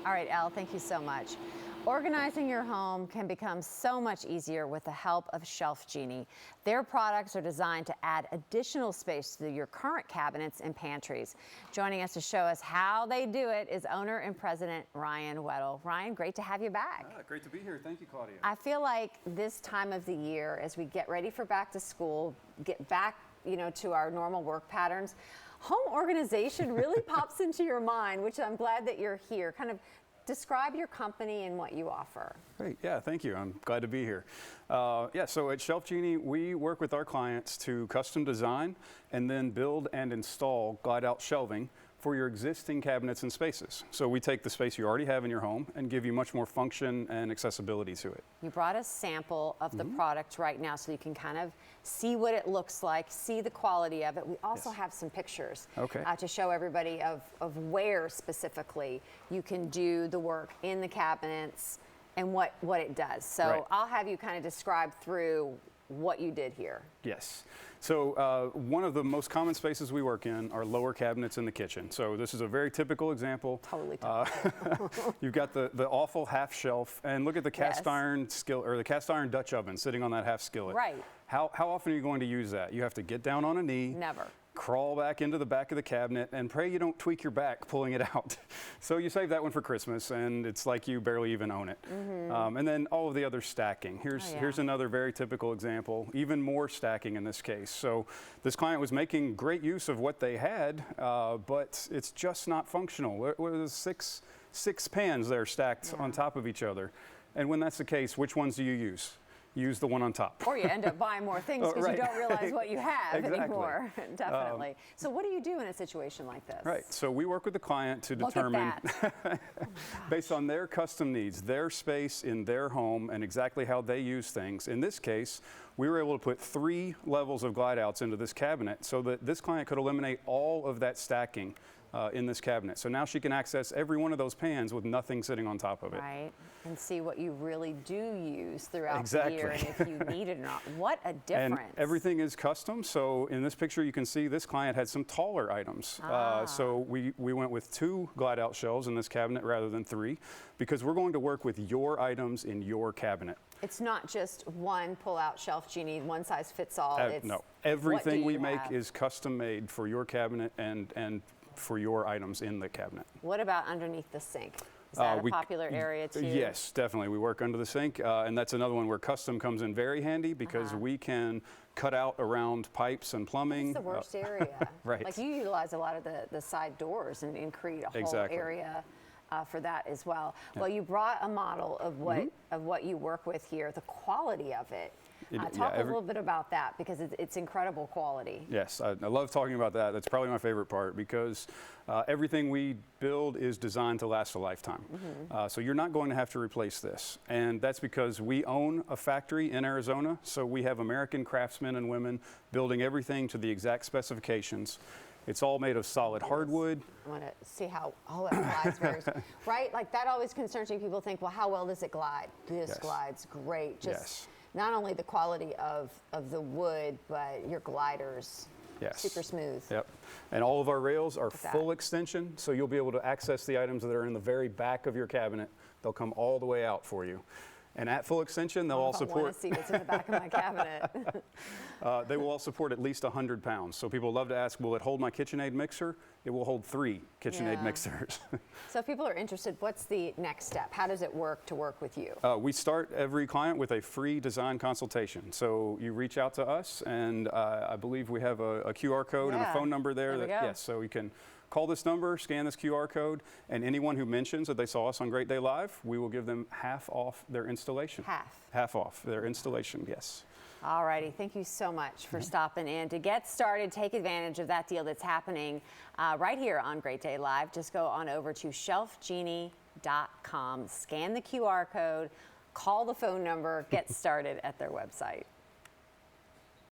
All right, Elle, thank you so much. Organizing your home can become so much easier with the help of ShelfGenie. Their products are designed to add additional space to your current cabinets and pantries. Joining us to show us how they do it is owner and president Ryan Weddle. Ryan, great to have you back. Great to be here. Thank you, Claudia. I feel like this time of the year, as we get ready for back to school, get back, to our normal work patterns, home organization really pops into your mind, which I'm glad that you're here. Kind of describe your company and what you offer. Great. Yeah, thank you. I'm glad to be here. So at ShelfGenie, we work with our clients to custom design and then build and install glide-out shelving for your existing cabinets and spaces. So we take the space you already have in your home and give you much more function and accessibility to it. You brought a sample of the product right now so you can kind of see what it looks like, see the quality of it. We also have some pictures to show everybody of where specifically you can do the work in the cabinets and what it does. So I'll have you kind of describe through what you did here. Yes. So one of the most common spaces we work in are lower cabinets in the kitchen. So this is a very typical example. Totally typical. You've got the awful half shelf, and look at the cast iron skillet or the cast iron Dutch oven sitting on that half skillet. Right. How often are you going to use that? You have to get down on a knee. Never. Crawl back into the back of the cabinet and pray you don't tweak your back pulling it out. So you save that one for Christmas, and it's like you barely even own it. And then all of the other stacking. Here's another very typical example, even more stacking in this case. So this client was making great use of what they had, but it's just not functional. There was six pans there stacked on top of each other. And when that's the case, which ones do you use? Use the one on top. Or you end up buying more things because you don't realize what you have anymore. Definitely. So what do you do in a situation like this? Right. So we work with the client to determine, based on their custom needs, their space in their home and exactly how they use things. In this case, we were able to put 3 levels of glide outs into this cabinet so that this client could eliminate all of that stacking in this cabinet. So now she can access every one of those pans with nothing sitting on top of it. Right, and see what you really do use throughout the year and if you need it or not. What a difference. And everything is custom. So in this picture you can see this client had some taller items. So we went with 2 glide out shelves in this cabinet rather than 3 because we're going to work with your items in your cabinet. It's not just one pull-out ShelfGenie, one size fits all. No, everything we make is custom made for your cabinet and for your items in the cabinet. What about underneath the sink? Is that a popular area too? Yes, definitely. We work under the sink, and that's another one where custom comes in very handy because we can cut out around pipes and plumbing. It's the worst area. Right. Like you utilize a lot of the side doors and create a whole area for that as well. Well, you brought a model of what you work with here, the quality of it. Talk a little bit about that because it's incredible quality. Yes, I love talking about that. That's probably my favorite part because everything we build is designed to last a lifetime. So you're not going to have to replace this. And that's because we own a factory in Arizona. So we have American craftsmen and women building everything to the exact specifications. It's all made of solid hardwood. I want to see how it glides very, right? Like that always concerns me. People think, well, how well does it glide? This glides great. Just not only the quality of the wood, but your gliders. Super smooth. Yep. And all of our rails are full extension, so you'll be able to access the items that are in the very back of your cabinet. They'll come all the way out for you. And at full extension, they'll all support. I want to see what's in the back of my cabinet. They will all support at least 100 pounds. So people love to ask, will it hold my KitchenAid mixer? It will hold 3 KitchenAid mixers. So if people are interested, what's the next step? How does it work to work with you? We start every client with a free design consultation. So you reach out to us, and I believe we have a QR code and a phone number there. So you can call this number, scan this QR code, and anyone who mentions that they saw us on Great Day Live, we will give them half off their installation. Half off their installation, yes. All righty, thank you so much for stopping in. To get started, take advantage of that deal that's happening right here on Great Day Live. Just go on over to ShelfGenie.com, scan the QR code, call the phone number, get started at their website.